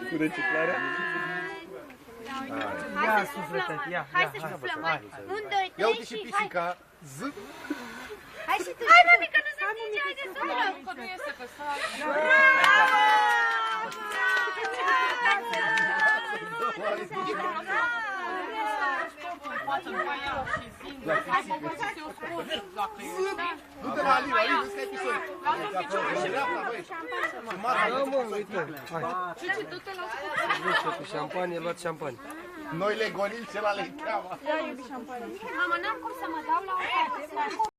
Cu reciclarea? Hai să suflăm, hai să suflăm, hai. 1, 2, 3 și hai. Ia uite și pisica. Zâp. Hai și tu. Hai, mami, că nu se stinge, haide să luăm. Că nu este că s-a... Du-te la Alin, Alin, ăsta e pisoi. Și dreapta, băi. Da, mă, uite. Hai. Duce cu șampanie, luați șampanie. Noi le golim, celălalt le cheamă. Mama, n-am cum să mă dau la o parte.